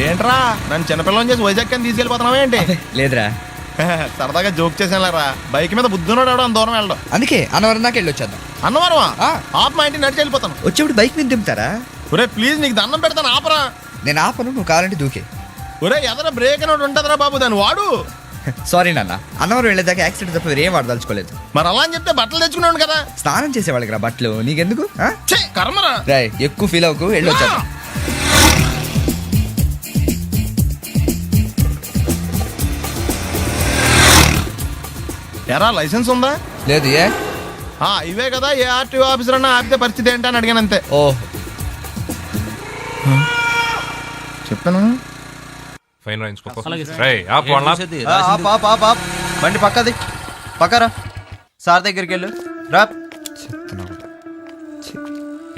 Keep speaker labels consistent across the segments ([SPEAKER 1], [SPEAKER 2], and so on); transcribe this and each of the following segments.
[SPEAKER 1] ఏంట్రా నన్ను చిన్నపిల్లని చేసి వైజాగ్ అని తీసుకెళ్ళిపోతున్నావా ఏంటి?
[SPEAKER 2] లేదురా,
[SPEAKER 1] సరదాగా జోక్ చేసానులేరా. బైక్ మీద బుద్ధున్నాడు అంత దూరం వెళ్ళడం.
[SPEAKER 2] అందుకే అన్నవరం దాకా వెళ్ళి వచ్చేద్దాం.
[SPEAKER 1] అన్నవరమా? ఆప్ మా ఇంటికి నడిచి వెళ్ళిపోతాను.
[SPEAKER 2] వచ్చేప్పుడు బైక్ మీద దింపుతారా?
[SPEAKER 1] ఒరే ప్లీజ్ నీకు దండం పెడతాను ఆపరా.
[SPEAKER 2] నేను ఆపను, నువ్వు కావాలంటే దూకే.
[SPEAKER 1] ఒరే ఎదర బ్రేక్ అని ఉంటుందిరా బాబు, దాన్ని వాడు.
[SPEAKER 2] సారీ నాన్న, అన్నవరం వెళ్ళేదాకా యాక్సిడెంట్ తప్ప వేరేం వాడదలుచుకోలేదు.
[SPEAKER 1] మరి అలా అని చెప్తే బట్టలు తెచ్చుకున్నాను కదా.
[SPEAKER 2] స్నానం చేసేవాళ్ళకి రా బట్టలు, నీకెందుకు?
[SPEAKER 1] కర్మరా.
[SPEAKER 2] రాయ్ ఎక్కువ ఫీల్ అవ్వకు, వెళ్ళి వచ్చేద్దాం.
[SPEAKER 1] ఎరా లైసెన్స్ ఉందా?
[SPEAKER 2] లేదు. ఏ
[SPEAKER 1] ఇవే కదా, ఏ ఆర్టీఓ ఆఫీసర్ అన్నా ఆపితే పరిస్థితి ఏంటని అడిగాను అంతే.
[SPEAKER 2] ఓ
[SPEAKER 1] చెప్పాను.
[SPEAKER 3] బండి పక్కది పక్కరా, సార్ దగ్గరికి వెళ్ళు రా.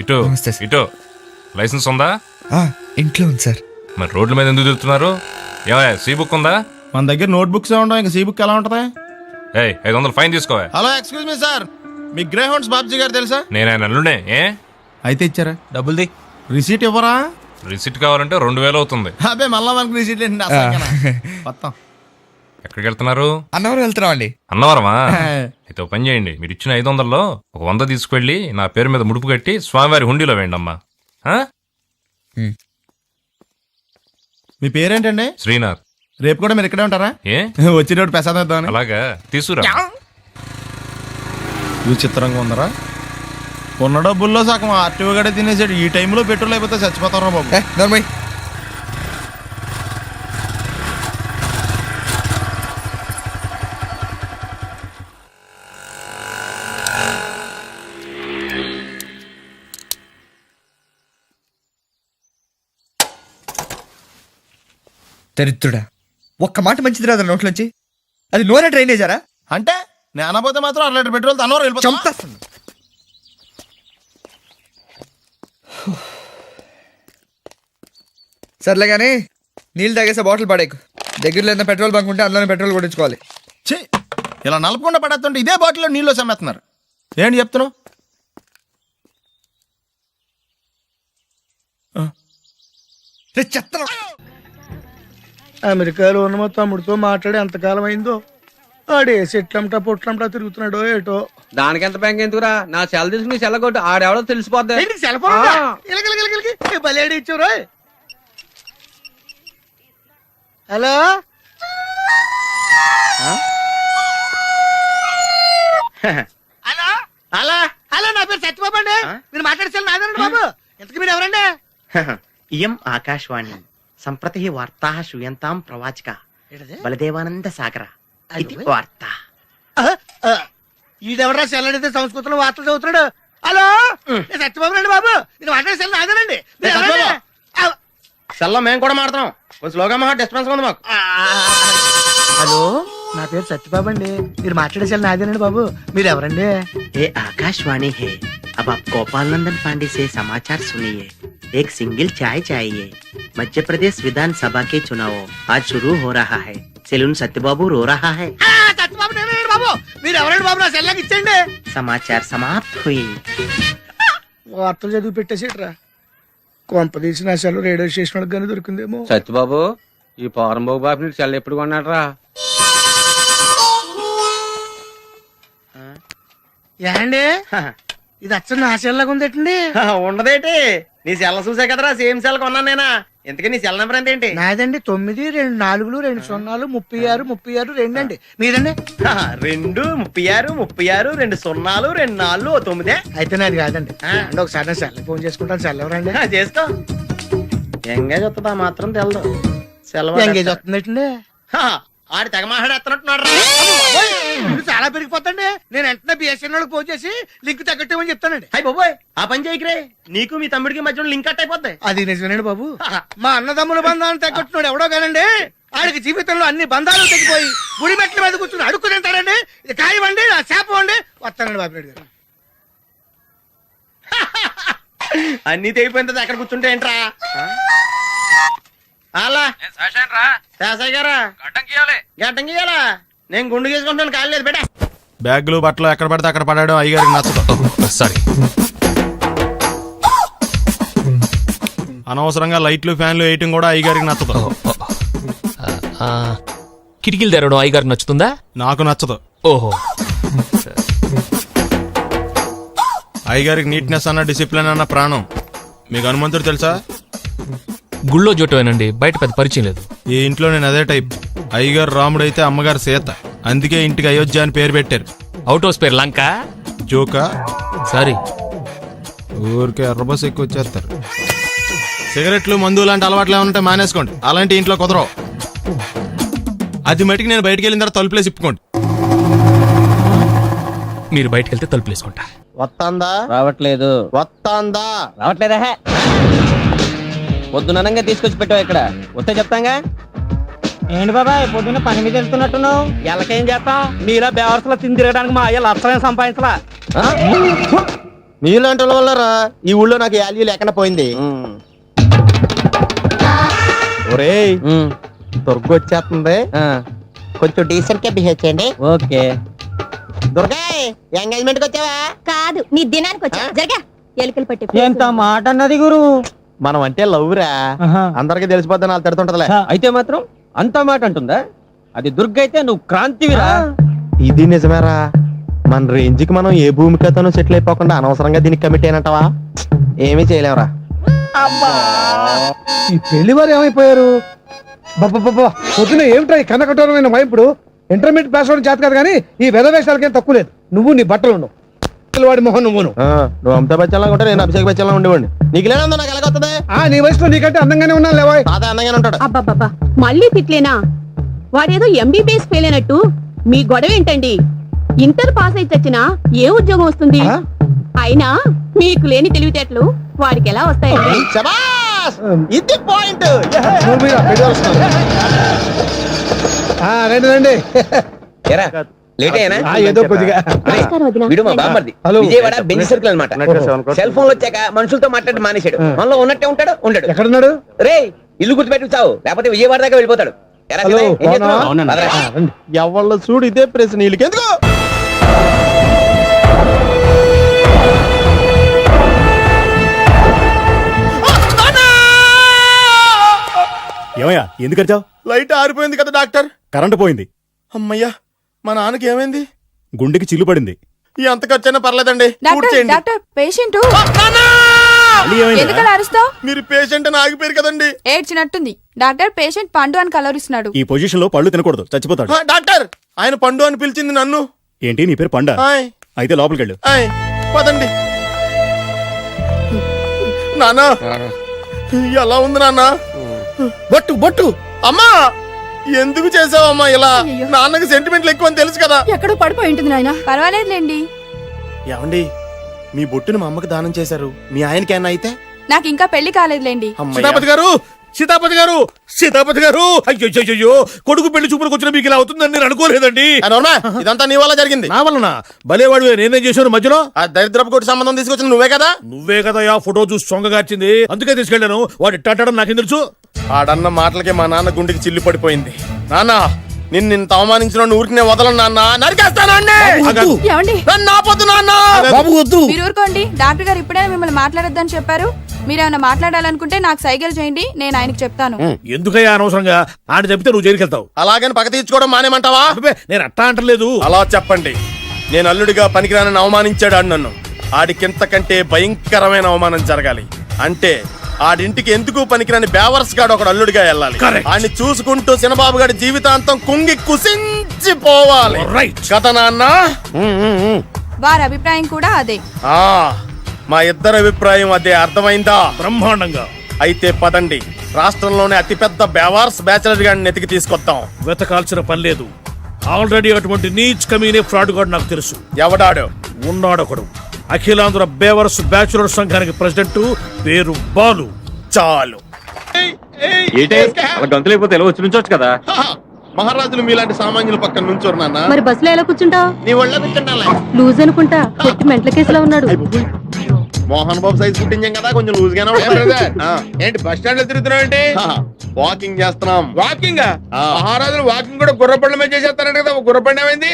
[SPEAKER 4] ఇటు ఇటు లైసెన్స్ ఉందా?
[SPEAKER 2] ఇంట్లో ఉంది సార్.
[SPEAKER 4] మరి రోడ్ల మీద ఎందుకు తిరుగుతున్నారు? ఏమయ్యా సీ బుక్ ఉందా?
[SPEAKER 1] మన దగ్గర నోట్ బుక్స్ ఉండవు, ఇంకా సీ బుక్ ఎలా ఉంటది?
[SPEAKER 4] 500 ఫైన్ తీసుకోవా.
[SPEAKER 1] హలో ఎక్స్క్యూజ్ మీ సార్, మీ గ్రే హౌండ్స్ బాబ్జీ గారు తెలుసా?
[SPEAKER 4] నేను ఆయన అల్లుడే.
[SPEAKER 1] అయితే ఇచ్చారా?
[SPEAKER 3] డబ్బుల్ది.
[SPEAKER 1] రిసీట్ ఇవ్వరా?
[SPEAKER 4] రిసిట్ కావాలంటే 2000 అవుతుంది.
[SPEAKER 1] అబ్బే మళ్ళా మనకు రిసీట్
[SPEAKER 4] ఎక్కడికి వెళ్తున్నారు?
[SPEAKER 2] అన్నవరం వెళ్తున్నాం అండి.
[SPEAKER 4] అన్నవరమా? అయితే ఒక పని చేయండి, మీరు ఇచ్చిన 500లో ఒక 100 తీసుకెళ్లి నా పేరు మీద ముడుపు కట్టి స్వామివారి హుండీలో వేయండి అమ్మా.
[SPEAKER 1] మీ పేరేంటండి?
[SPEAKER 4] శ్రీనాథ్.
[SPEAKER 1] రేపు కూడా మీరు ఇక్కడే ఉంటారా? వచ్చేటప్పుడు ప్రసాదం ఇద్దామని.
[SPEAKER 4] అలాగా తీసుకురా.
[SPEAKER 1] విచిత్రంగా ఉందరా, ఉన్న డబ్బుల్లో సగం ఆర్టీఓ గడే తినేసాడు. ఈ టైంలో పెట్రోల్ అయిపోతే చచ్చిపోతారా బాబు.
[SPEAKER 2] నర్మయ్ దరిద్రుడా, ఒక్క మాట మంచిది రాదా నోట్లోంచి? అది నోరే డ్రైనేజారా?
[SPEAKER 1] అంటే నేను అనబోతే మాత్రం 1 లీటర్ పెట్రోల్ తనవారు వెళ్ళిపోతాం.
[SPEAKER 2] చంపేస్తుంది. సర్లే కానీ నీళ్ళు తాగేసే బాటిల్ పడేకు. దగ్గరలో ఏదైనా పెట్రోల్ బంక్ ఉంటే అందులోనే పెట్రోల్ కొట్టించుకోవాలి.
[SPEAKER 1] ఇలా నలపకుండా పడేస్తుంటే ఇదే బాటిల్లో నీళ్ళు సమ్మేస్తున్నారు. ఏంటి చెప్తున్నావు?
[SPEAKER 2] చెత్త.
[SPEAKER 5] అమెరికాలో ఉన్న మా తమ్ముడితో మాట్లాడి ఎంతకాలం అయిందో. ఆడే సెట్లంటా పొట్లంటా తిరుగుతున్నాడో ఏటో.
[SPEAKER 3] దానికి ఎంత బ్యాంక్ ఎందుకురా, నా సెల్ తీసుకుని సెల్లగొట్టు ఆడెవడో తెలిసిపోద్ది.
[SPEAKER 5] బలేడి ఇచ్చారు. హలో హలో హలో హలో, నా పేరు సత్యబాబు అండి. మీరు మాట్లాడేసారు నాదండి బాబు. ఎంతకు మీరు ఎవరండి?
[SPEAKER 6] ఇయం ఆకాశవాణి సంప్రతి వార్తా శ్రూయంతాం ప్రవాచక బలదేవానంద సాగర ఇది వార్త.
[SPEAKER 5] ఈడెవరా సెల్ అడిగితే సంస్కృతంలో వార్తలు చదువుతున్నాడు. హలో నేను సత్యబాబు అండి బాబు. మీరు మాట్లాడేసారు నాదేనండి.
[SPEAKER 6] సెల్లో మేము కూడా మాడతాం, కొంచెం స్లోగా మా డిస్టర్బెన్స్ ఉంది మాకు.
[SPEAKER 5] హలో నా పేరు సత్యబాబు అండి. మీరు మాట్లాడేసారు నాదేనండి బాబు. మీరు ఎవరండి?
[SPEAKER 6] ये आकाशवाणी है, अब आप गोपाल नंदन पांडे से समाचार सुनिए. एक सिंगल चाय चाहिए. मध्य प्रदेश विधानसभा के चुनाव आज शुरू हो रहा है. सेलून सत्यबाबू रो रहा है.
[SPEAKER 5] సత్యబాబు నేనండి బాబు. మీరు ఎవరండి బాబు? నా సెల్లాకి ఇచ్చండి.
[SPEAKER 6] समाचार समाप्त हुई.
[SPEAKER 5] వార్తలు చదివి పెట్టేసేట్రా. కొంప తీసి నా సెల్ రేడియో స్టేషన్ వాళ్ళకి కానీ దొరికిందేమో.
[SPEAKER 3] సత్యబాబు, ఈ పౌరంబాబు బాబు నీకు సెల్ ఎప్పుడు కొన్నాడు రా?
[SPEAKER 5] ఏండి ఇది అచ్చ నా సెల్లాగా ఉందేటండి.
[SPEAKER 6] ఉండదేటి, నీ సెల్ చూసా కదరా సేమ్ సెల్ కొన్నాను నేనా. ఇంతకీ నీ సెల్ నెంబర్ ఎంతేంటి?
[SPEAKER 5] నాదండి 9 2 4 2 0 36 36 2 అండి. మీదండి?
[SPEAKER 6] 2 36 36 2 0 2 4 9.
[SPEAKER 5] అయితే నాది కాదండి. అంటే ఒకసారి నా సెల్ ఫోన్ చేసుకుంటాను. సెల్ ఎవరండి?
[SPEAKER 6] చేసుకో. ఎంగేజ్ వస్తుందా మాత్రం తెలదు. సెలవు
[SPEAKER 5] ఎంగేజ్ వస్తుందండి.
[SPEAKER 6] ఆడి తెగ మాట్లాడేస్తున్నట్టున్నాడు.
[SPEAKER 5] చాలా పెరిగిపోతండి. నేను వెంటనే బిఎస్ఎన్ఎల్ ఫోన్ చేసి లింక్ తగ్గట్టమని చెప్తానండి.
[SPEAKER 6] అయ్యి బాబోయ్, ఆ పని చేయకరే. నీకు మీ తమ్ముడికి మధ్యలో లింక్ కట్ అయిపోద్ది.
[SPEAKER 5] అది నిజమేనండి బాబు. మా అన్నదమ్ముల బంధాలను తగ్గట్టున్నాడు ఎవడో కానండి. ఆడికి జీవితంలో అన్ని బంధాలు తెగిపోయి గుడి మెట్ల మీద కూర్చుని అడుక్కు తింటాడండి. ఇది కాయవండి, ఆ శాపం అండి. వస్తానండి బాబు గారు.
[SPEAKER 6] అన్ని తెగిపోయింది, అక్కడ కూర్చుంటే ఏంట్రా? అలా శాసయ్య గారా గడ్డం గీయాలా? నేను గుండు గీసుకుంటాను, కాలేదు బేటా.
[SPEAKER 1] బ్యాగులు బట్టలు ఎక్కడ పడితే అక్కడ పడాడు అయ్యగారికి నచ్చదు.
[SPEAKER 4] సారీ.
[SPEAKER 1] అనవసరంగా లైట్లు ఫ్యాన్లు వేయటం కూడా అయ్యగారికి నచ్చదు.
[SPEAKER 7] కిటికీలు తెరవడం అయ్యగారికి నచ్చుతుందా?
[SPEAKER 1] నాకు నచ్చదు.
[SPEAKER 7] ఓహో,
[SPEAKER 1] అయ్యగారికి నీట్నెస్ అన్న డిసిప్లిన్ అన్న ప్రాణం. మీకు హనుమంతుడు తెలుసా?
[SPEAKER 7] గుళ్ళో జోటమేనండి, బయట పెద్ద పరిచయం లేదు.
[SPEAKER 1] ఈ ఇంట్లో నేను అదే టైప్. అయ్యగారు రాముడు అయితే అమ్మగారు సీత. అందుకే ఇంటికి అయోధ్య అని పేరు పెట్టారు.
[SPEAKER 7] అవుట్ హౌస్ పేరు లంక.
[SPEAKER 1] జోకా?
[SPEAKER 7] సారీ.
[SPEAKER 1] ఊరికే ఎర్రబస్ ఎక్కువ వచ్చేస్తారు. సిగరెట్లు మందు లాంటి అలవాట్లు ఏమంటే మానేసుకోండి. అలాంటి ఇంట్లో కుదరవు. అది మటుకు నేను బయటికి వెళ్ళిన తర్వాత తలుపులేసి ఇప్పుకోండి.
[SPEAKER 7] మీరు బయటకు వెళ్తే తలుపులు వేసుకుంటా.
[SPEAKER 8] వస్తాందా?
[SPEAKER 3] రావట్లేదు.
[SPEAKER 8] వస్తాందా?
[SPEAKER 3] రావట్లేదా? పొద్దుననంగా తీసుకొచ్చి పెట్టావు ఇక్కడ. వస్తే చెప్తాంగా.
[SPEAKER 5] ఏంటి బాబాయ్ పొద్దున్న పని మీద వెళ్తున్నట్టున్నావు? ఎలాకేం చేస్తాం? మీలా బేవర్సలో తిని తిరగడానికి మా అయ్య లక్షణం సంపాదించలా.
[SPEAKER 8] మీలాంటి వాళ్ళ వల్లరా ఈ ఊళ్ళో నాకు వాల్యూ లేకుండా పోయింది. ఒరేయ్, దుర్గ వచ్చేస్తుంది, కొంచెం డీసెంట్ గా బిహేవ్ చేయండి.
[SPEAKER 3] ఓకే.
[SPEAKER 8] దుర్గా, ఎంగేజ్మెంట్ కి వచ్చావా?
[SPEAKER 9] కాదు, నీ దినానికి వచ్చా. జరగా ఎలుకలు పట్టి
[SPEAKER 5] ఎంత మాట అన్నది గురు.
[SPEAKER 8] మనం అంటే లవ్ రా, అందరికి తెలిసిపోద్దని వాళ్ళు తిడుతుంటదిలే.
[SPEAKER 3] అయితే మాత్రం అంత మాట అంటుందా? అది దుర్గ అయితే నువ్వు క్రాంతివిరా.
[SPEAKER 8] ఇది నిజమేరా. మన రేంజ్ కి మనం ఏ భూమికతోనూ సెటిల్ అయిపోకుండా అనవసరంగా దీనికి కమిట్ అయినట్టవా? ఏమీ చేయలేవురా.
[SPEAKER 5] ఈ పెళ్లి వారు ఏమైపోయారు? పొద్దున ఏమిటా ఈ కన్నకఠోరమైన వైపుడు? ఇంటర్మీడియట్ పాస్ అవడం చేత కాదు కానీ ఈ వెధవేషాలకేం తక్కువ లేదు. నువ్వు నీ బట్టలు ఉండవు, వాడి మొహం నువ్వును.
[SPEAKER 8] నువ్వు అమితాబ్ బచ్చన్ లాగా ఉంటే నేను అభిషేక్ బచ్చన్ లాగా ఉండేవాడిని. నీకు లేనందో నాకు ఎలాగొస్తుంది?
[SPEAKER 5] నీ వయసులో నీకంటే అందంగానే ఉన్నాను లేవా?
[SPEAKER 8] తాత అందంగానే ఉంటాడు.
[SPEAKER 9] అబ్బాబ్బా మళ్ళీ తిట్లేనా? వాడేదో ఎంబీబీఎస్ ఫెయిల్ అయినట్టు మీ గొడవ ఏంటండి? ఇంటర్ పాస్ అయితే వచ్చినా ఏ ఉద్యోగం వస్తుంది? అయినా మీకు లేని తెలివితేటలు వాడికి ఎలా వస్తాయండి?
[SPEAKER 8] శబాష్! ఇది పాయింట్.
[SPEAKER 5] రండి రండి.
[SPEAKER 3] ఏదో కొద్దిగా
[SPEAKER 9] నమస్కారం వదినా.
[SPEAKER 3] వీడు మా బామ్మర్ది. విజయవాడ బెంజ్ సర్కిల్ అన్నమాట. సెల్ ఫోన్ వచ్చాక మనుషులతో మాట్లాడి మానేశాడు. మనలో ఉన్నట్టే ఉంటాడు, ఉండడు.
[SPEAKER 5] ఎక్కడున్నాడు?
[SPEAKER 3] రే, ఇల్లు గుర్తుపెట్టి చావు, లేకపోతే విజయవాడ దాకా వెళ్ళిపోతాడు. ఎరా
[SPEAKER 5] హలో,
[SPEAKER 3] శివయ్య, ఏం చేస్తున్నావ్? పదరా.
[SPEAKER 8] ఎవళ్ళ చూడు ఇదే ప్రశ్న. వీళ్ళకి ఎందుకు?
[SPEAKER 10] ఏమయ్యా, ఎందుకు వచ్చావు?
[SPEAKER 1] లైట్ ఆరిపోయింది కదా డాక్టర్.
[SPEAKER 10] కరెంటు పోయింది.
[SPEAKER 1] అమ్మయ్యా, మా నాన్నకి ఏమైంది?
[SPEAKER 10] గుండెకి చిల్లు పడింది.
[SPEAKER 1] ఎంత ఖర్చైనా పర్లేదండి, పూర్తి చేయండి.
[SPEAKER 9] డాక్టర్ పేషెంట్
[SPEAKER 10] మళ్ళీ ఏమైందిరా?
[SPEAKER 9] ఎందుకలా అరుస్తావు?
[SPEAKER 1] మీరు పేషెంట్ అని ఆగిపోయారు కదండి.
[SPEAKER 9] ఏడ్చినట్టుంది. డాక్టర్ పేషెంట్ పండు అని కలవరిస్తున్నాడు.
[SPEAKER 10] ఈ పొజిషన్ లో పళ్ళు తినకూడదు, చచ్చిపోతాడు.
[SPEAKER 1] డాక్టర్, ఆయన పండు అని పిలిచింది నన్ను.
[SPEAKER 10] ఏంటి, నీ పేరు పండా?
[SPEAKER 1] ఆయ్,
[SPEAKER 10] అయితే లోపలికి వెళ్ళు.
[SPEAKER 1] ఆయ్, పదండి. నాన్న, ఎలా ఉంది నాన్న? బొట్టు బొట్టు. అమ్మా, ఎందుకు చేసావమ్మా ఇలా? నాన్నకి సెంటిమెంట్లు ఎక్కువ అని తెలుసు కదా.
[SPEAKER 9] ఎక్కడో పడిపోయి ఉంటుంది నాయన. పర్వాలేదులేండి.
[SPEAKER 1] ఏమండి, మీ బొట్టుని మా అమ్మకి దానం చేశారు, మీ ఆయనకి ఏమన్నా అయితే?
[SPEAKER 9] నాకు ఇంకా పెళ్లి కాలేదులేండి.
[SPEAKER 1] సీతాపతి గారు, సీతాపతి గారు, సీతాపతి గారు, అయ్యో, కొడుకు పెళ్లి చూపులకు వచ్చిన మీకు ఇలా అవుతుందని నేను అనుకోలేదండి. ఇదంతా నీ వల్ల జరిగింది. నా వలన? భలేవాడు, నేనేం చేశాను మధ్యలో? ఆ దరిద్రపు కొట్టి సంబంధం తీసుకొచ్చిన నువ్వే కదా. నువ్వే కదా ఆ ఫోటో చూసి సొంగగార్చింది, అందుకే తీసుకెళ్లాను. వాడు ఇట్టాడడం నాకేం తెలుసు? ఆడన్న మాటలకే మా నాన్న గుండెకి చిల్లు పడిపోయింది. నాన్న, నిన్ను అవమానించిన ఊరికి నేను వదలను నాన్న, నరికేస్తానండి. నన్ను ఆపొద్దు నాన్న.
[SPEAKER 9] మీరు ఊరుకోండి. డాక్టర్ గారు ఇప్పుడే మిమ్మల్ని మాట్లాడొద్దని చెప్పారు. మీరేమైనా మాట్లాడాలనుకుంటే నాకు సైగలు చేయండి, నేను ఆయనకి చెప్తాను.
[SPEAKER 10] ఎందుకయ్యా అనవసరంగా? ఆడ చెప్తే నువ్వు జైలుకి వెళ్తావు.
[SPEAKER 1] అలాగని పక్క తీర్చుకోవడం మానేమంటావా?
[SPEAKER 10] నేను అట్టా అంటలేదు.
[SPEAKER 1] అలా చెప్పండి. నేను అల్లుడిగా పనికిరానని అవమానించాడు ఆడు నన్ను. ఆడికింతకంటే భయంకరమైన అవమానం జరగాలి. అంటే ఆడింటికి ఎందుకు పనికిరాని బేవర్స్ గాడు ఒకడు అల్లుడిగా వెళ్ళాలి. ఆడిని చూసుకుంటూ చిన్నబాబు గారి జీవితాంతం కుంగి కుసించిపోవాలి కదా నాన్న?
[SPEAKER 9] వారి అభిప్రాయం కూడా అదే.
[SPEAKER 1] మా ఇద్దరి అభిప్రాయం అదే. అర్థమైందా?
[SPEAKER 10] బ్రహ్మాండంగా.
[SPEAKER 1] అయితే పదండి, రాష్ట్రంలోనే అతిపెద్ద బేవార్స్ బ్యాచిలర్ గాడిని ఎతికి తీసుకొద్దాం.
[SPEAKER 10] వెతకాల్సిన పని లేదు. ఆల్రెడీ అటువంటి నీచ్ కమీనే ఫ్రాడ్ గాడు నాకు తెలుసు.
[SPEAKER 1] ఎవడాడు?
[SPEAKER 10] ఉన్నాడొకడు. అఖిలాంధ్ర బేవర్స్ బ్యాచులర్ సంఘానికి ప్రెసిడెంట్, పేరు బాలు.
[SPEAKER 1] చాలు.
[SPEAKER 3] గంతులైపోతే ఎలా వచ్చి నుంచోచ్చు కదా.
[SPEAKER 1] మహారాజులు మీలాంటి సామాన్యుల పక్కన నుంచోరు నాన్న.
[SPEAKER 9] మరి బస్సులో ఎలా కూర్చుంటావు?
[SPEAKER 1] నీ ఒళ్ళ కూర్చుంటాలే.
[SPEAKER 9] లూజ్ అనుకుంటా, కొట్టి మెంటల కేసులో ఉన్నాడు.
[SPEAKER 1] మోహన్ బాబు సైజ్ కుట్టించాం కదా, కొంచెం లూజ్ గానే ఉంటుంది.
[SPEAKER 5] ఏంటి బస్ స్టాండ్ లో తిరుగుతున్నావు ఏంటి?
[SPEAKER 1] వాకింగ్ చేస్తున్నాం.
[SPEAKER 5] వాకింగ్? మహారాజులు వాకింగ్ కూడా గుర్రపండ్ల మీద చేసేస్తారంట కదా. గుర్రపండి ఏమైంది?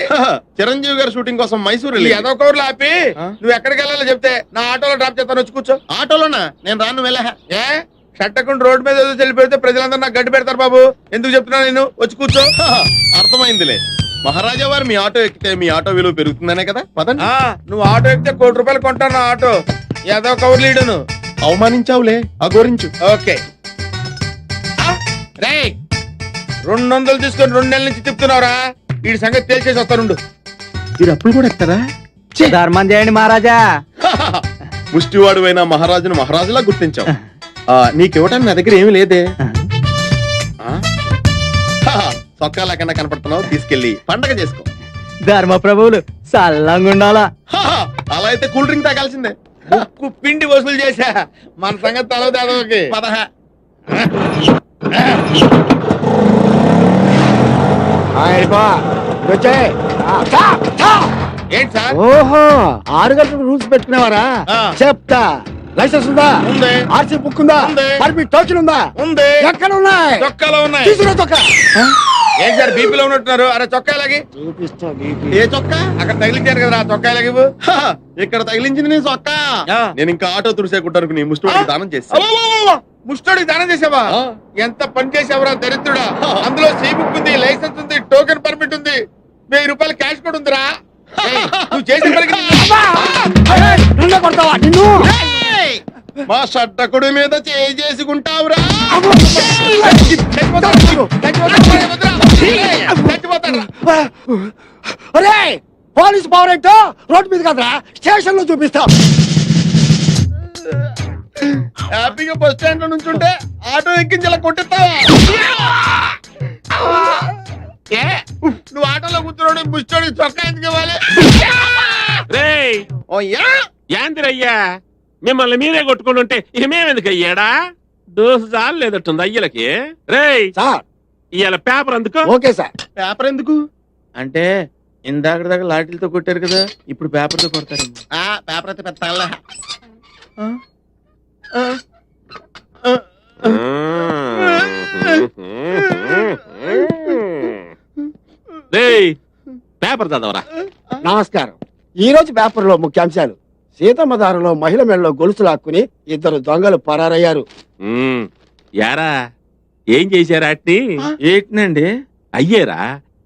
[SPEAKER 1] చిరంజీవి గారి షూటింగ్ కోసం మైసూరు
[SPEAKER 5] ఏదో కౌరులు ఆపి నువ్వు ఎక్కడికి వెళ్ళాలో చెప్తే నా ఆటోలో డ్రాప్ చేస్తాను, వచ్చి కూర్చో.
[SPEAKER 1] ఆటోలోనా? నేను రాను వెళ్ళా.
[SPEAKER 5] ఏ షట్టకుండా రోడ్డు మీద ఏదో చెల్లిపెడితే ప్రజలందరూ నాకు గడ్డి పెడతారు బాబు. ఎందుకు చెప్తున్నా నేను? వచ్చి కూర్చో.
[SPEAKER 8] అర్థమైందిలే. మహారాజా వారు మీ ఆటో ఎక్కితే మీ ఆటో విలువ పెరుగుతుందనే కదా. పదండి.
[SPEAKER 5] నువ్వు ఆటో ఎక్కితే ₹1,00,00,000 కొంటాను నా ఆటో. ఏదో కవర్ లీడును
[SPEAKER 8] అవమానించావులే, అఘోరించు.
[SPEAKER 5] ఓకే. రే 200 తీసుకొని 2 నెలల నుంచి తిప్పుతున్నావురా. వీడి సంగతి తేల్చేసి వస్తానుండు.
[SPEAKER 8] మీరు అప్పుడు కూడా ఎత్తారా?
[SPEAKER 3] ధర్మం చేయండి మహారాజా.
[SPEAKER 8] ముష్టివాడు అయిన మహారాజును మహారాజులా గుర్తించావు. నీకివ్వటానికి నా దగ్గర ఏమీ లేదే. సొక్కా లేకుండా కనపడుతున్నావు, తీసుకెళ్లి పండగ చేసుకో.
[SPEAKER 3] ధర్మ ప్రభువులు సల్లంగా ఉండాలా.
[SPEAKER 8] అలా అయితే కూల్ డ్రింక్ తాగాల్సిందే.
[SPEAKER 5] ముక్కు పిండి వసూలు చేశా. మన సంగతి తలదాదోకి. ఏంటి సార్?
[SPEAKER 10] ఓహో 6 గంటలకు రూల్స్ పెట్టుకునేవారా? చెప్తా. లైసెన్స్ ఉందా?
[SPEAKER 5] ఉంది.
[SPEAKER 10] ఆర్సీ బుక్ ఉందా?
[SPEAKER 5] ఉంది.
[SPEAKER 10] పర్మిట్ టోకెన్ ఉందా?
[SPEAKER 5] ఉంది.
[SPEAKER 10] ఎక్కడ ఉన్నాయి?
[SPEAKER 5] చొక్కాలో ఉన్నాయి.
[SPEAKER 10] తీసుకురా చొక్కా.
[SPEAKER 5] ఏంటి సార్ బీపీలో ఉన్నట్టున్నారు? అరే చొక్కా లాగి.
[SPEAKER 10] చూపిస్తా.
[SPEAKER 8] ఏ చొక్కా?
[SPEAKER 5] అక్కడ తగిలించారు కదా ఆ చొక్కా లాగి.
[SPEAKER 8] ఇక్కడ తగిలించింది నీ చొక్కా. నేను ఇంకా ఆటో తుడిసేకుంటాను నీ ముష్టి దానం చేసి.
[SPEAKER 5] ముష్టోడికి దానం చేసావా? ఎంత పని చేసావురా దరిద్రుడా. అందులో సీ బుక్ ఉంది, లైసెన్స్ ఉంది, టోకెన్ పర్మిట్ ఉంది, ₹1000 క్యాష్ కూడా ఉందిరా. ఏయ్, నువ్వు చేసిన పనికి
[SPEAKER 10] కొడతావా నిన్ను?
[SPEAKER 8] మా షట్టకుడి మీద చేసుకుంటావురా.
[SPEAKER 10] అరే పోలీస్ పవర్ ఏంటో రోడ్డు మీద కదరా స్టేషన్ లో చూపిస్తా.
[SPEAKER 8] హ్యాపీగా బస్ స్టాండ్ లో నుంచుంటే ఆటో ఎక్కించి ఇలా కొట్టిస్తావా?
[SPEAKER 5] నువ్వు ఆటోలో కూర్చున్నాడు ముష్టోడి చొక్కా ఎందుకు ఇవ్వాలి?
[SPEAKER 11] యాందిరయ్యా మిమ్మల్ని మీరే కొట్టుకుని ఉంటే ఇక మేమెందుకు అయ్యాడా? దోసు చాలు లేదట్టుంది అయ్యలకి. రేయ్
[SPEAKER 10] సార్
[SPEAKER 11] ఇవాళ పేపర్ అందుకో.
[SPEAKER 10] Okay sir.
[SPEAKER 8] పేపర్ ఎందుకు
[SPEAKER 5] అంటే ఇందాక దాకా లాఠీలతో కొట్టారు కదా, ఇప్పుడు పేపర్తో కొడతారు.
[SPEAKER 8] పేపర్ అయితే పెద్ద
[SPEAKER 11] రేయ్ పేపర్ చదవరా.
[SPEAKER 10] నమస్కారం. ఈ రోజు పేపర్ లో ముఖ్యాంశాలు: సీతమ్మ దారిలో మహిళ మెడలో గొలుసు లాక్కుని 2 దొంగలు పరారయ్యారు.
[SPEAKER 11] యారా ఏం చేశారా? అట్ని
[SPEAKER 5] ఏంటండి
[SPEAKER 11] అయ్యేరా.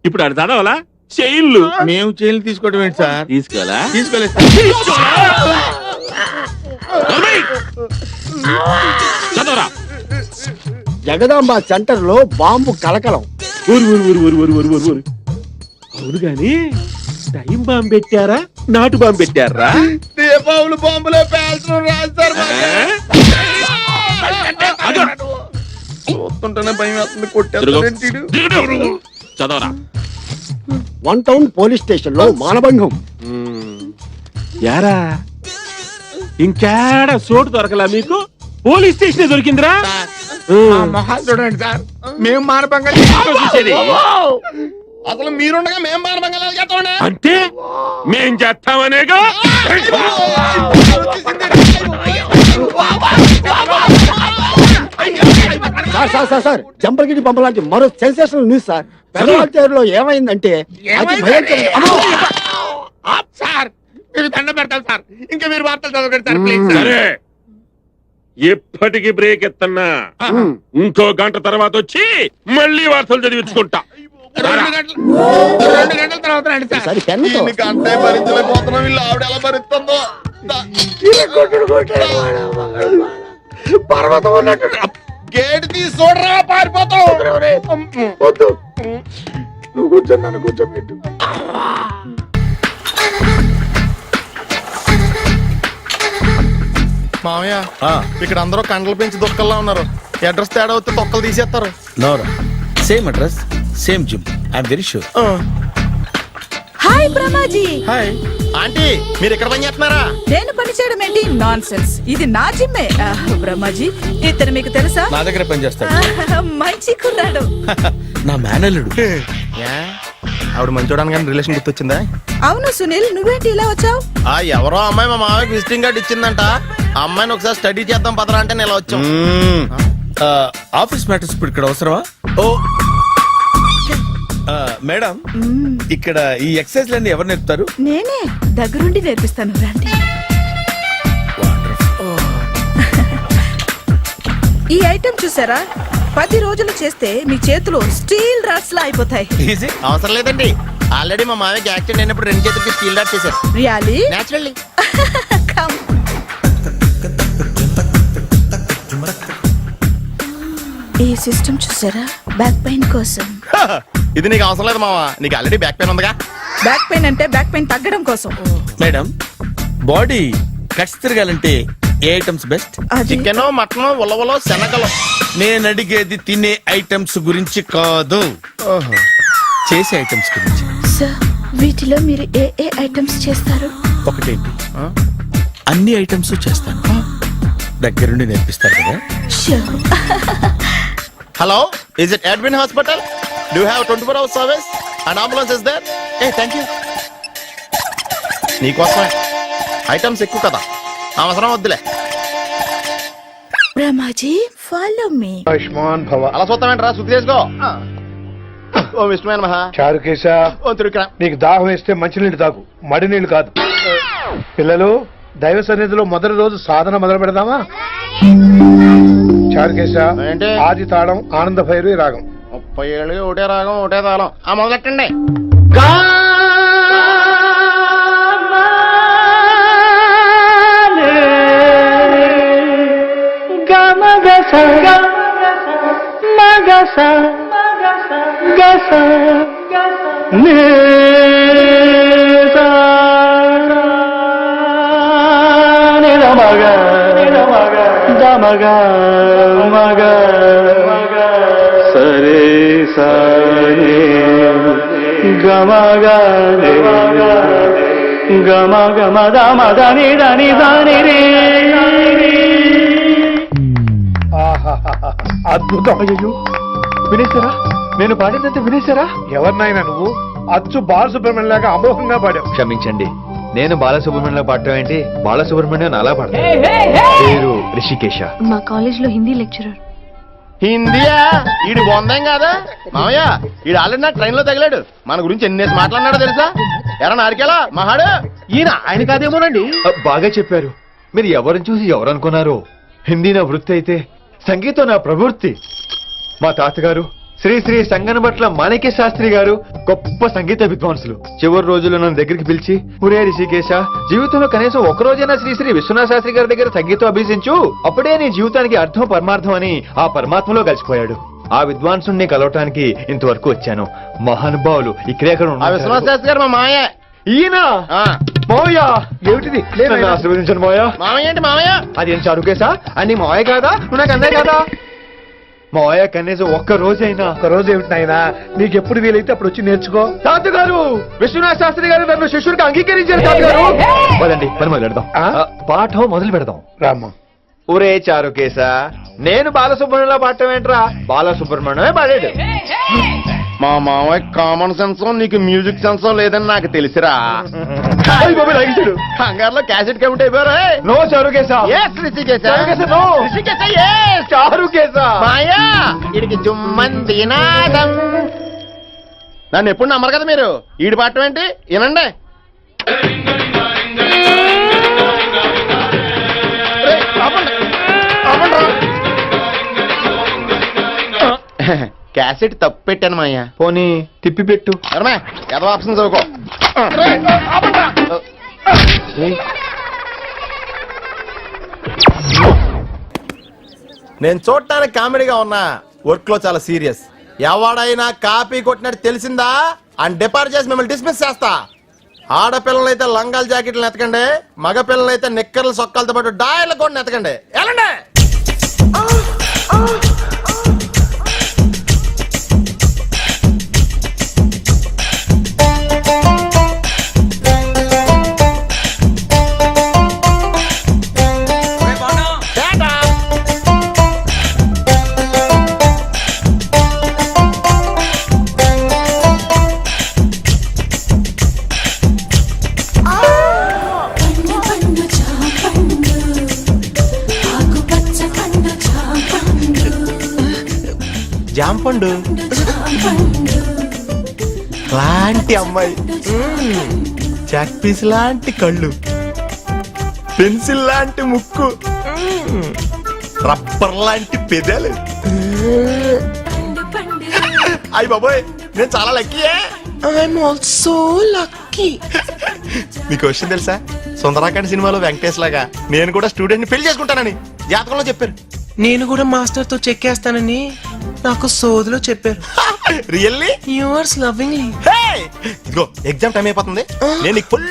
[SPEAKER 11] ఇప్పుడు అది చదవాలా? చైన్లు.
[SPEAKER 5] మేము చైన్లు తీసుకోవడం ఏంటి సార్?
[SPEAKER 11] తీసుకోవాలా?
[SPEAKER 5] తీసుకోలేదు.
[SPEAKER 11] చదవరా.
[SPEAKER 10] జగదాంబ సెంటర్ లో బాంబు కలకలం.
[SPEAKER 11] అవును గాని టైం బాంబు పెట్టారా నాటు బాంబు పెట్టారా?
[SPEAKER 5] దీపావళి బాంబులో పేల్చడం రాస్తారు.
[SPEAKER 8] చూస్తుంటేనే భయం వేస్తుంది. కొట్టేస్తాడు.
[SPEAKER 11] చదవరా.
[SPEAKER 10] 1 టౌన్ పోలీస్ స్టేషన్ లో మానభంగం.
[SPEAKER 11] యారా ఇంకేడ చోటు దొరకలా మీకు? పోలీస్ స్టేషన్ దొరికిందిరా.
[SPEAKER 5] మొహాలు చూడండి సార్, మేము మానభంగా
[SPEAKER 11] చూసేది
[SPEAKER 8] అసలు మీరుండగా మేము మానభంగాలు చేస్తామండి.
[SPEAKER 11] అంటే మేం చేస్తామనేగా.
[SPEAKER 10] సార్ జంపలగిరి పంప లాంటి మరో సెన్సేషనల్ న్యూస్ సార్. పెదవాళ్ళలో ఏమైందంటే అతి భయంకర.
[SPEAKER 5] సార్ మీరు దండ పెడతారు సార్, ఇంకా మీరు వార్తలు చదవకండి సార్ ప్లీజ్.
[SPEAKER 11] సరే ఎప్పటికి బ్రేక్ ఎత్తన్నా. ఇంకో గంట తర్వాత వచ్చి మళ్ళీ వార్తలు చదివించుకుంటా.
[SPEAKER 5] 2 గంటల తర్వాత రండి సార్.
[SPEAKER 10] సరే పెన్నుతో.
[SPEAKER 8] అంటే భరించలేకపోతున్నాం. వీళ్ళు ఆవిడ ఎలా భరిస్తుందో.
[SPEAKER 10] పర్వతం ఉన్నట్టు
[SPEAKER 8] గేట్ తీసి చూడరా, పారిపోతావు.
[SPEAKER 10] వద్దు, నువ్వు కూర్చొని నన్ను కూర్చోబెట్టు.
[SPEAKER 8] మామయ్య ఇక్కడ అందరూ కండలు పెంచి దుక్కల్లా ఉన్నారు. అడ్రస్ తేడా వస్తే తొక్కలు తీసేస్తారు.
[SPEAKER 1] నోరా same address same gym. I'm very sure.
[SPEAKER 9] Hi Brahmaji.
[SPEAKER 8] Hi aunty, మీరు ఇక్కడ పని చేస్తున్నారా?
[SPEAKER 9] నేను పని చేయడం ఏంటి? Nonsense. ఇది నా జిమ్మే. బ్రహ్మాజీ ఇతను మీకు తెలుసా?
[SPEAKER 1] నా దగ్గర పని చేస్తాడు.
[SPEAKER 9] మంచి కుర్రాడు.
[SPEAKER 1] నా మేనల్లుడు.
[SPEAKER 8] ఆవిడ మంచి చూడడానికి రిలేషన్ గుర్తొచ్చిందా?
[SPEAKER 9] అవును సునీల్, నువ్వేంటి ఇలా వచ్చావు?
[SPEAKER 8] ఎవరో అమ్మాయి మా మామయ్యకి విజిటింగ్ కార్డు ఇచ్చిందంట. ఆ అమ్మాయిని ఒకసారి స్టడీ చేద్దాం పదరా అంటే నేను ఇలా వచ్చాం.
[SPEAKER 1] ఆఫీస్ మ్యాటర్స్ ఇప్పుడు ఇక్కడ అవసరమా? ఓ మేడం, ఇక్కడ ఈ ఎక్సర్సైజ్ లన్నీ ఎవరు నేర్పుతారు?
[SPEAKER 9] నేనే దగ్గరుండి నేర్పిస్తాను రండి. ఈ ఐటెం చూసారా 10 రోజులు చేస్తే మీ చేతులు స్టీల్ రాట్స్ లా అయిపోతాయి.
[SPEAKER 8] ఈజీ అవసరం లేదండి. ఆల్రెడీ మా మామయ్యకి యాక్సిడెంట్ అయినప్పుడు 2 చేతులకి స్టీల్ డాట్ చేశారు.
[SPEAKER 9] రియల్లీ?
[SPEAKER 8] నేచురల్లీ.
[SPEAKER 9] ఈ సిస్టమ్ చూసారా బ్యాక్ పెయిన్ కోసం.
[SPEAKER 8] ఇది నీకు అవసరం లేదు మావా, నీకు ఆల్రెడీ బ్యాక్ పెయిన్ ఉందిగా.
[SPEAKER 9] బ్యాక్ పెయిన్ అంటే బ్యాక్ పెయిన్ తగ్గడం కోసం.
[SPEAKER 1] మేడం బాడీ కట్స్ తిరగాలంటే ఏ ఐటమ్స్ బెస్ట్?
[SPEAKER 9] అది
[SPEAKER 8] చికెన్, మటన్, ఉలవలో, శనగలు.
[SPEAKER 1] నేను అడిగేది తినే ఐటమ్స్ గురించి కాదు, చేసే ఐటమ్స్ గురించి.
[SPEAKER 9] సార్ వీటిలో మీరు ఏ ఏ ఐటమ్స్ చేస్తారు?
[SPEAKER 1] ఒకటేంటి, అన్ని ఐటమ్స్ చేస్తాను. దగ్గరుండి నేర్పిస్తారు కదా.
[SPEAKER 9] Sure.
[SPEAKER 8] Hello, is it admin hospital? Do have 24 hours service and ambulance is there? A thank you. నీకోసమే ఐటమ్స్ ఎక్కువ కదా, అవసరం వద్దులే.
[SPEAKER 9] Brahmaji follow me.
[SPEAKER 8] అలా చూస్తామేంట్రా, శుద్ధి చేసుకో. ఓ విష్ణుమైన మహా
[SPEAKER 10] చారుకేశ,
[SPEAKER 8] ఓ తిరుక్రా.
[SPEAKER 10] నీకు దాహం వేస్తే మంచినీళ్ళు తాగు, మడి నీళ్ళు కాదు. పిల్లలు, దైవ సన్నిధిలో మొదటి రోజు సాధన మొదలు పెడదామా? చారుకేశ,
[SPEAKER 8] ఏంటి?
[SPEAKER 10] ఆది తాళం ఆనంద భైరవి రాగం.
[SPEAKER 8] 30 ఏళ్ళు ఒకటే రాగం ఒకటే తాళం. ఆ మొదలెట్టండి.
[SPEAKER 10] అద్భుతం. అయ్యో, వినేశారా? నేను పాడినంత వినేశారా? ఎవరినైనా నువ్వు అచ్చు బాలసుబ్రహ్మణ్యం లాగా అమోఘంగా పాడావు.
[SPEAKER 2] క్షమించండి, నేను బాలసుబ్రహ్మణ్యంలో పాడటం ఏంటి, బాలసుబ్రహ్మణ్యం అలా పాడతాను. పేరు రిషికేశ.
[SPEAKER 9] మా కాలేజ్ లో హిందీ లెక్చరర్.
[SPEAKER 8] హిందీయా? ఈడు బొందేం కాదా మామయ్య? ఈడు ఆల్రెడీ నా ట్రైన్ లో తగిలాడు. మన గురించి ఎన్నేసి మాట్లాడినాడో తెలుసా? ఎరా నారికేలా మహాడు, ఈయన ఆయన కాదేమోనండి.
[SPEAKER 2] బాగా చెప్పారు. మీరు ఎవరిని చూసి ఎవరు అనుకున్నారు? హిందీ నా వృత్తి అయితే సంగీతం నా ప్రవృత్తి. మా తాతగారు శ్రీ శ్రీ సంగనబట్ల మాణిక్య శాస్త్రి గారు గొప్ప సంగీత విద్వాంసులు. చివరి రోజుల్లో నన్ను దగ్గరికి పిలిచి, ఒరే రిషికేశ, జీవితంలో కనీసం ఒక రోజైనా శ్రీ శ్రీ విశ్వనాథ శాస్త్రి గారి దగ్గర సంగీతం అభ్యసించు, అప్పుడే నీ జీవితానికి అర్థం పరమార్థం అని ఆ పరమాత్మలో కలిసిపోయాడు. ఆ విద్వాంసుని కలవటానికి ఇంతవరకు వచ్చాను. మహానుభావులు ఇక్కడే
[SPEAKER 8] విశ్వనాథ శాస్త్రి గారు మా మాయ.
[SPEAKER 2] ఈయన మావయ్య.
[SPEAKER 10] ఏమిటిది?
[SPEAKER 2] నన్ను ఆశీర్వదించండి మావయ్య.
[SPEAKER 8] మామయ్య ఏంటి మామయ్య?
[SPEAKER 2] అదేం చారుకేశా, అని మావయ్య కాదా? నువ్వు నాకు అన్నయ్య కాదా? మావయ్య కనీసం ఒక్క రోజైనా.
[SPEAKER 10] ఒక రోజు ఏమిటి నాయనా, నీకు ఎప్పుడు వీలైతే అప్పుడు వచ్చి నేర్చుకో.
[SPEAKER 2] తాతగారు, విశ్వనాథ శాస్త్రి గారు నన్ను శిష్యుడికి అంగీకరించారు. తాతగారు పదండి, పని మొదలు పెడదాం. పాఠం మొదలు పెడదాం.
[SPEAKER 10] రామ్మా.
[SPEAKER 2] ఒరే చారుకేశ, నేను బాలసుబ్రహ్మణ్యంలో పాడటం ఏంట్రా, బాలసుబ్రహ్మణ్యమే పాడాడు.
[SPEAKER 8] మా మామయ్య కామన్ సెన్స్, నీకు మ్యూజిక్ సెన్స్ లేదని నాకు తెలిసిరా. కంగారులో క్యాసెట్ కమిట్ అయిపోయారా?
[SPEAKER 2] నో చారుకేశ. నో చారుకేశ.
[SPEAKER 8] మాయా వీడికి జుమ్మంది నాదం. నన్ను ఎప్పుడు నమ్మరు కదా మీరు. ఈడి పాఠం ఏంటి వినండి. క్యాసెట్ తప్పు పెట్టాను మాయ్యా.
[SPEAKER 2] పోనీ తిప్పి పెట్టు.
[SPEAKER 8] ఏదో ఆప్షన్ చదువుకో. నేను చూడటానికి కామెడీగా ఉన్నా, వర్క్ లో చాలా సీరియస్. ఎవడైనా కాపీ కొట్టినట్టు తెలిసిందా అని డిపార్ట్ చేసి మిమ్మల్ని డిస్మిస్ చేస్తా. ఆడపిల్లలైతే లంగాల జాకెట్లు ఎతకండి, మగ పిల్లలైతే నిక్కర్ల సొక్కాలతో పాటు డాయర్లు కూడా ఎతకండి. వెళ్ళండి. జాంపండు లాంటి అమ్మాయి, చాక్ పీస్ లాంటి కళ్ళు, పెన్సిల్ లాంటి ముక్కు, రబ్బర్ లాంటి పెదాలు. అయ్య బాబోయ్, నేను చాలా లక్కీయే.
[SPEAKER 6] I'm also lucky.
[SPEAKER 8] మీకు విషయం తెలుసా, సుందరాకాండ్ సినిమాలో వెంకటేష్ లాగా నేను కూడా స్టూడెంట్ ని పెళ్లి చేసుకుంటానని జాతకంలో చెప్పారు.
[SPEAKER 6] నేను కూడా మాస్టర్ తో చెక్కేస్తానని నాకు సోదిలో చెప్పారు.
[SPEAKER 8] రియల్లీ?
[SPEAKER 6] యూఆర్స్ లవింగ్.
[SPEAKER 8] ఇదిగో ఎగ్జామ్ టైం అయిపోతుంది, నేను నీకు ఫుల్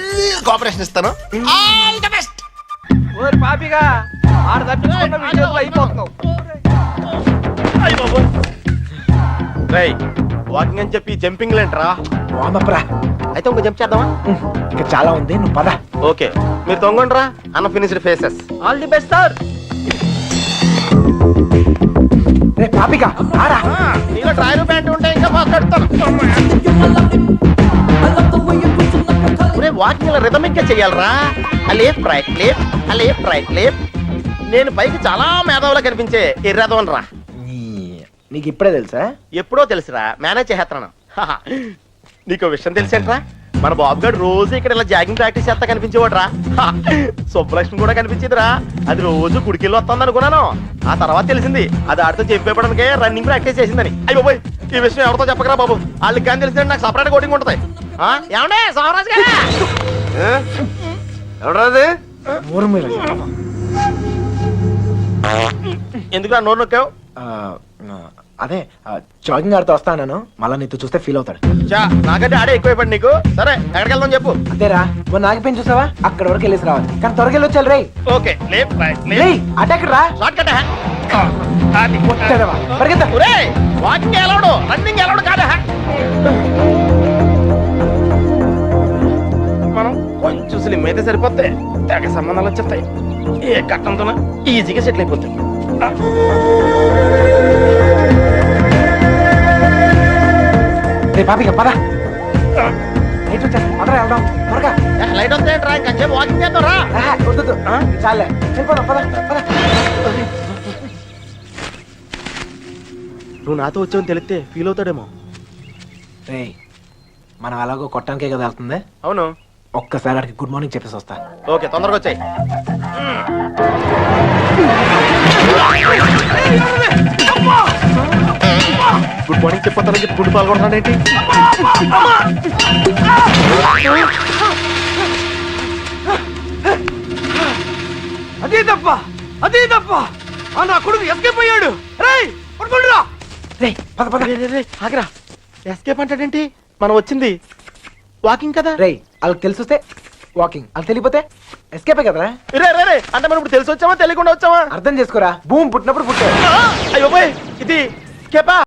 [SPEAKER 8] కోఆపరేషన్ ఇస్తాను. All the best. వాకింగ్ అని చెప్పి జంపింగ్ లేంట్రా. అయితే ఇంకో జంప్ చేద్దామా?
[SPEAKER 10] ఇంకా చాలా ఉంది, నువ్వు పద.
[SPEAKER 8] ఓకే, మీరు తొంగండ్రా. అన్న finished faces.
[SPEAKER 6] All the best sir.
[SPEAKER 10] రే పాపిక ఆరా.
[SPEAKER 8] నీలో ట్రైల్ ప్యాంట్ ఉంటే ఇంకా మాట్లాడతాను. వాకింగ్ ఇలా రిథమిక్ గా చెయ్యాలరా. Left right left, left right left. నేను పైకి చాలా మేధావులా కనిపించే ఎర్రదవన్ రా.
[SPEAKER 10] నీకు ఇప్పుడే తెలుసా?
[SPEAKER 8] ఎప్పుడో తెలుసురా, మేనేజ్ చేస్తున్నాను. నీకు విషయం తెలిసేట్రా, మన బాబు గారు రోజు ఇక్కడ ఇలా జాగింగ్ ప్రాక్టీస్ చేస్తా కనిపించేవాడు రా. సుబ్బలక్ష్మి కూడా కనిపించేదిరా. అది రోజు గుడికెళ్ళి వస్తుంది అనుకున్నాను. ఆ తర్వాత తెలిసింది అది ఆడితో చెప్పేపడానికి రన్నింగ్ ప్రాక్టీస్ చేసిందని. అయ్యో పోయి, ఈ విషయం ఎవరితో చెప్పకరా బాబు. వాళ్ళకి కానీ తెలిసిందంటే నాకు సపరేట్ కోటింగ్ ఉంటుంది. ఏమండే సోమరాజు గారు? ఎవరాది? ఎందుకు నోరు నొక్కావు?
[SPEAKER 10] అదే జాగింగ్ ఆడుతూ వస్తాను, మళ్ళా నీతో చూస్తే ఫీల్ అవుతాడు.
[SPEAKER 8] నాకంటే ఆడే ఎక్కువైపోయి నీకు. సరే ఎక్కడికి వెళ్దాం చెప్పు.
[SPEAKER 10] అంతేరా, మొన్న ఆగిపోయి చూసావా, అక్కడ వరకు వెళ్ళేసి రావాలి. కానీ త్వరగా వచ్చారు రే.
[SPEAKER 8] ఓకే, లేఫ్ట్ రైట్
[SPEAKER 10] అటాక్ రా.
[SPEAKER 8] Short cut.
[SPEAKER 10] పరిగెత్తా.
[SPEAKER 8] వాకింగ్ ఎలవడు, రన్నింగ్ ఎలవడు కాదా. మనం కొంచెం స్లిమ్ అయితే సరిపోతే తెగ సంబంధాలు వచ్చేస్తాయి. ఏ కట్టంతో ఈజీగా సెటిల్ అయిపోతాయి.
[SPEAKER 10] రే పాపిక పద. లైట్ వచ్చేస్తా, పదరా వెళ్దాం త్వరగా.
[SPEAKER 8] లైట్ వస్తే ఇంకా వాకింగ్ చేద్దాం రా.
[SPEAKER 10] వద్దు చాలే, వెళ్ళిపోదాం పద పద.
[SPEAKER 8] నువ్వు నాతో వచ్చావని తెలిస్తే ఫీల్ అవుతాడేమో.
[SPEAKER 10] రే మనం అలాగో కొట్టడానికే కదా వెళ్తుంది.
[SPEAKER 8] అవును,
[SPEAKER 10] ఒక్కసారి అడిగి గుడ్ మార్నింగ్ చెప్పేసి వస్తా.
[SPEAKER 8] ఓకే, తొందరగా వచ్చాయి. గుడ్ మార్నింగ్ చెప్పొద్దని చెప్పి గుడ్ పాల్గొంటున్నాడు ఏంటి?
[SPEAKER 5] అదే తప్ప, అదే తప్ప. నా కొడుకు ఎస్కేప్ అయ్యాడు. రేయ్ పడుకుంటురా.
[SPEAKER 10] రే పద పద.
[SPEAKER 8] ఆగరా, ఎస్కేప్ అంటాడేంటి? మనం వచ్చింది వాకింగ్ కదా.
[SPEAKER 10] రే వాళ్ళకి తెలిసి వస్తే వాకింగ్, వాళ్ళకి తెలియపోతే ఎస్కేపే కదరా.
[SPEAKER 8] రే అంటే మనం ఇప్పుడు తెలిసి వచ్చామా తెలియకుండా వచ్చామా?
[SPEAKER 10] అర్థం చేసుకోరా, భూమి పుట్టినప్పుడు పుట్టారు.
[SPEAKER 8] అయ్యో ఇది కేపా.